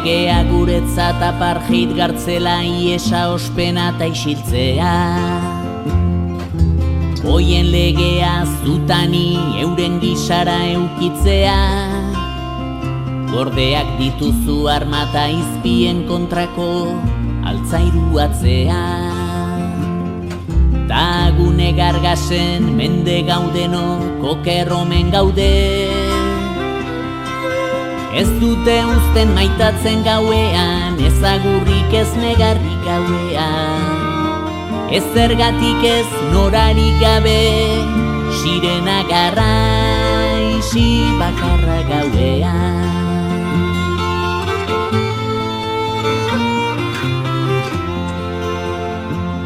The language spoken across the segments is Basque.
legea guretzat apartheid gartzela, iesa ospena ta isiltzea. Hoien legea zutani euren gisara eukitzea, gordeak dituzu armata izpien kontrako altzairuatzea. Ta gune gargasen mende gaudeno kokerromen gaude, ez dute uzten maitatzen gauean, ezagurrik ez negarrik gauean. Ez zergatik ez norarik gabe, sirena garraixi bakarra gauean.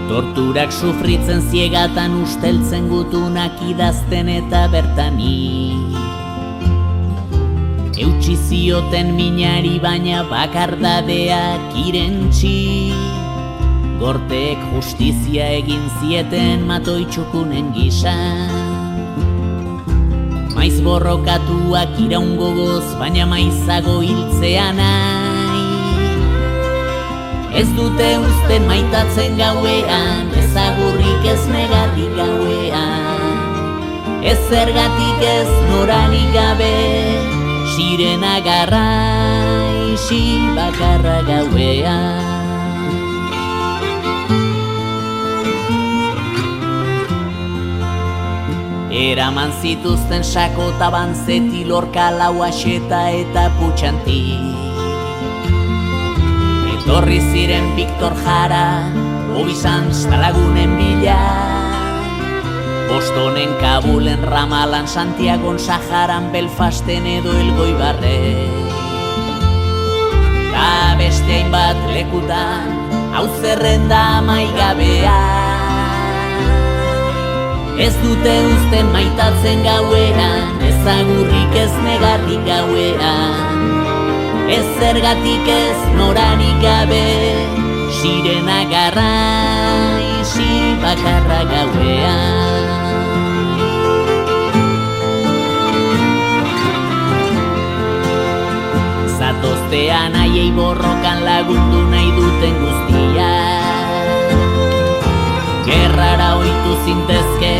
Torturak sufritzen ziegatan usteltzen gutunak idazten eta bertani. Eutsi zioten minari baina bakardadeak irentsi, gorteek justizia egin zieten matoitxukunen gisa. Maiz borrokatuak iraun gogoz, baina maizago hiltzea nahi. Ez dute uzten maitatzen gauean, ezagurrik ez negarrik gauean. Ez zergatik ez norarik gabe, sirena garraixi bakarra gauean. Eraman zituzten Sako ta Banzeti, Lorca, Lauaxeta eta Putxanti. Etorri ziren Victor Jara, Obisanz ta Lagunen bila, Bostonen, Kabulen, Ramalan, Santiagon, Saharan, Belfasten edo Elgoibarren. Ta beste hainbat lekutan, hau zerrenda amaigabea. Ez dute uzten maitatzen gauean, ezagurrik ez negarrik gauean. Ez zergatik ez norarik gabe, sirena garraixi bakarra gauean. Zatoztean haiei borrokan lagundu nahi duten guztia. Gerrara ohitu zintezke,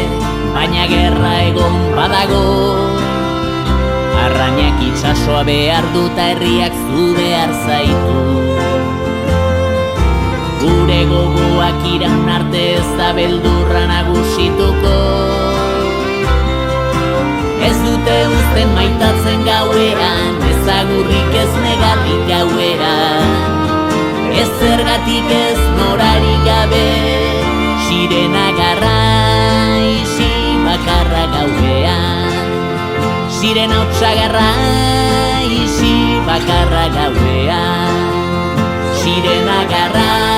baina gerra egon badago. Arrainak itsasoa behar du ta herriak zu behar zaitu. Gure gogoak iraun arte ez da beldurra nagusituko. Ez dute uzten maitatzen gauean, ezagurrik ez negarrik gauean. Ez zergatik ez norarik gabe, sirena garraixi bakarra gauean. Sirena hotsa garraixi bakarra gauean. Sirena garraixi